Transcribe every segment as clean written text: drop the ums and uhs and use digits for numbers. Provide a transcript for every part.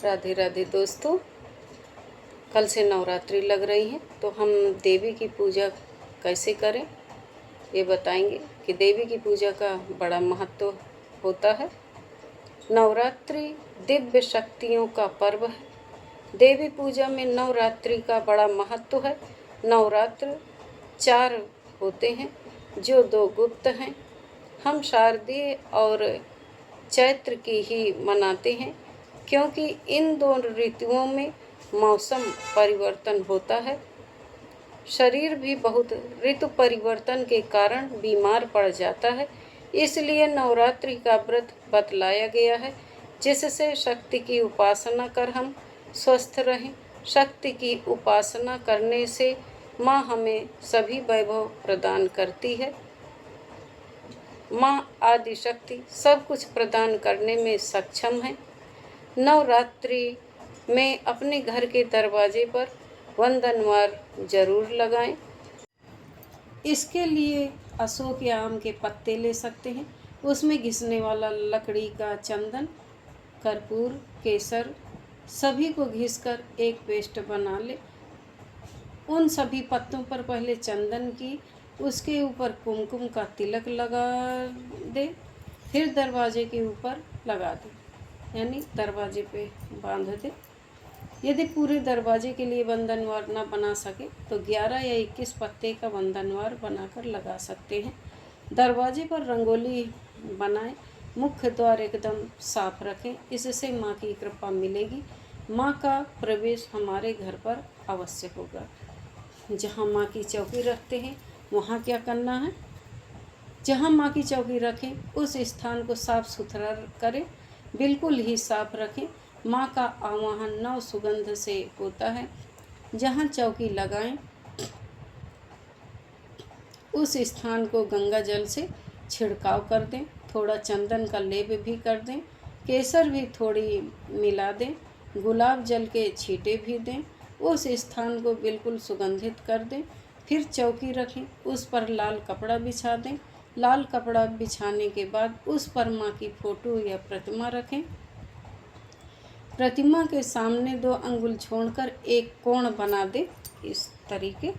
राधे राधे दोस्तों। कल से नवरात्रि लग रही है तो हम देवी की पूजा कैसे करें ये बताएंगे कि देवी की पूजा का बड़ा महत्व होता है। नवरात्रि दिव्य शक्तियों का पर्व है। देवी पूजा में नवरात्रि का बड़ा महत्व है। नवरात्र 4 होते हैं जो 2 गुप्त हैं। हम शारदीय और चैत्र की ही मनाते हैं क्योंकि इन दोनों ऋतुओं में मौसम परिवर्तन होता है। शरीर भी बहुत ऋतु परिवर्तन के कारण बीमार पड़ जाता है, इसलिए नवरात्रि का व्रत बतलाया गया है जिससे शक्ति की उपासना कर हम स्वस्थ रहें। शक्ति की उपासना करने से माँ हमें सभी वैभव प्रदान करती है। माँ आदि शक्ति सब कुछ प्रदान करने में सक्षम है। नवरात्रि में अपने घर के दरवाजे पर वंदनवार जरूर लगाएं। इसके लिए अशोक या आम के पत्ते ले सकते हैं। उसमें घिसने वाला लकड़ी का चंदन, कर्पूर, केसर सभी को घिसकर एक पेस्ट बना ले। उन सभी पत्तों पर पहले चंदन की, उसके ऊपर कुमकुम का तिलक लगा दे, फिर दरवाजे के ऊपर लगा दे, यानी दरवाजे पे बांध दे। यदि पूरे दरवाजे के लिए बंधनवार न बना सके तो 11 या 21 पत्ते का बंधनवार बनाकर लगा सकते हैं। दरवाजे पर रंगोली बनाएं। मुख्य द्वार एकदम साफ रखें, इससे माँ की कृपा मिलेगी। माँ का प्रवेश हमारे घर पर अवश्य होगा। जहाँ माँ की चौकी रखते हैं वहाँ क्या करना है? जहाँ माँ की चौकी रखें उस स्थान को साफ सुथरा करें, बिल्कुल ही साफ रखें। माँ का आवाहन 9 सुगंध से होता है। जहाँ चौकी लगाएं उस स्थान को गंगा जल से छिड़काव कर दें, थोड़ा चंदन का लेप भी कर दें, केसर भी थोड़ी मिला दें, गुलाब जल के छींटे भी दें। उस स्थान को बिल्कुल सुगंधित कर दें। फिर चौकी रखें, उस पर लाल कपड़ा बिछा दें। लाल कपड़ा बिछाने के बाद उस पर माँ की फोटो या प्रतिमा रखें। प्रतिमा के सामने 2 अंगुल छोड़कर एक कोण बना दे। इस तरीके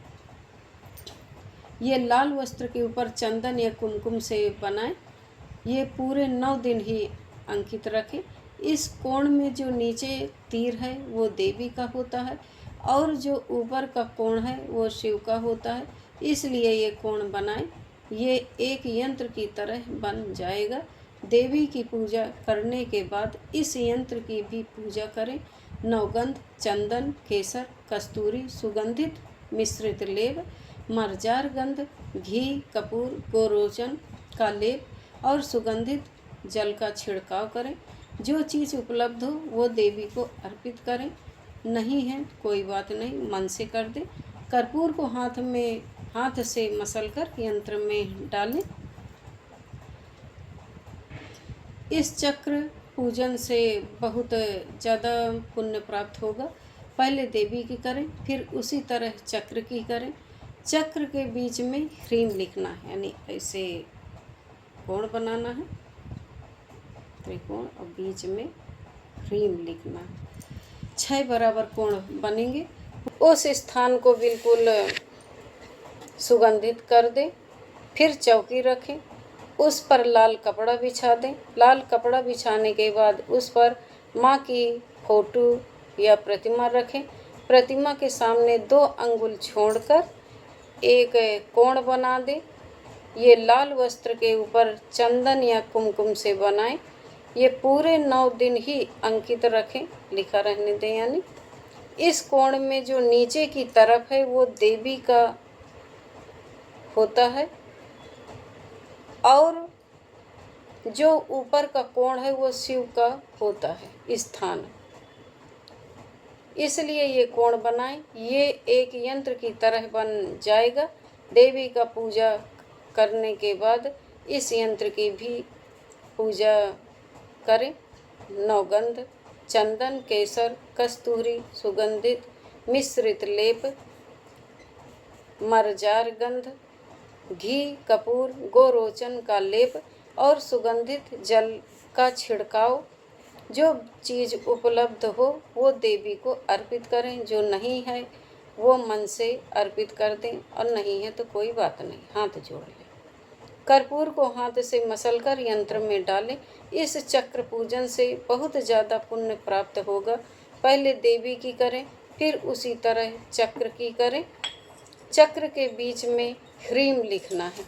ये लाल वस्त्र के ऊपर चंदन या कुमकुम से बनाएं। ये पूरे 9 दिन ही अंकित रखें। इस कोण में जो नीचे तीर है वो देवी का होता है और जो ऊपर का कोण है वो शिव का होता है, इसलिए ये कोण बनाएं। ये एक यंत्र की तरह बन जाएगा। देवी की पूजा करने के बाद इस यंत्र की भी पूजा करें। नवगंध, चंदन, केसर, कस्तूरी, सुगंधित मिश्रित लेप, मरजार गंध, घी, कपूर, गोरोचन का लेप और सुगंधित जल का छिड़काव करें। जो चीज़ उपलब्ध हो वो देवी को अर्पित करें। नहीं है कोई बात नहीं, मन से कर दें। कर्पूर को हाथ से मसलकर यंत्र में डालें। इस चक्र पूजन से बहुत ज़्यादा पुण्य प्राप्त होगा। पहले देवी की करें, फिर उसी तरह चक्र की करें। चक्र के बीच में ह्रीम लिखना है, यानी ऐसे कोण बनाना है, त्रिकोण, और बीच में ह्रीम लिखना है। 6 बराबर कोण बनेंगे। उस स्थान को बिल्कुल सुगंधित कर दें। फिर चौकी रखें, उस पर लाल कपड़ा बिछा दें। लाल कपड़ा बिछाने के बाद उस पर माँ की फोटो या प्रतिमा रखें। प्रतिमा के सामने 2 अंगुल छोड़कर एक कोण बना दें। ये लाल वस्त्र के ऊपर चंदन या कुमकुम से बनाएं। ये पूरे 9 दिन ही अंकित रखें, लिखा रहने दें। यानी इस कोण में जो नीचे की तरफ है वो देवी का होता है और जो ऊपर का कोण है वो शिव का होता है स्थान, इसलिए ये कोण बनाएं। ये एक यंत्र की तरह बन जाएगा। देवी का पूजा करने के बाद इस यंत्र की भी पूजा करें। नवगंध, चंदन, केसर, कस्तूरी, सुगंधित मिश्रित लेप, मरजार गंध, घी, कपूर, गोरोचन का लेप और सुगंधित जल का छिड़काव जो चीज़ उपलब्ध हो वो देवी को अर्पित करें, जो नहीं है वो मन से अर्पित कर दें, और नहीं है तो कोई बात नहीं, हाथ जोड़ लें। कर्पूर को हाथ से मसलकर यंत्र में डालें। इस चक्र पूजन से बहुत ज़्यादा पुण्य प्राप्त होगा। पहले देवी की करें, फिर उसी तरह चक्र की करें। चक्र के बीच में ह्रीम लिखना है।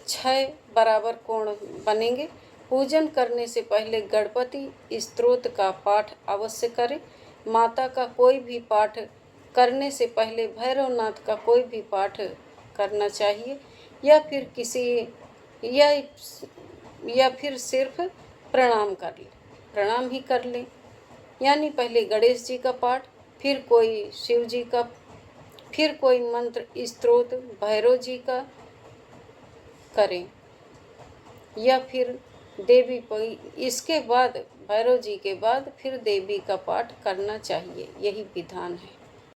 6 बराबर कोण बनेंगे। पूजन करने से पहले गणपति स्तोत्र का पाठ अवश्य करें। माता का कोई भी पाठ करने से पहले भैरवनाथ का कोई भी पाठ करना चाहिए, या फिर या या फिर सिर्फ प्रणाम कर लें, प्रणाम ही कर लें। यानी पहले गणेश जी का पाठ, फिर कोई शिव जी का, फिर कोई मंत्र स्तोत्र भैरव जी का करें, या फिर देवी इसके बाद भैरव जी के बाद फिर देवी का पाठ करना चाहिए। यही विधान है।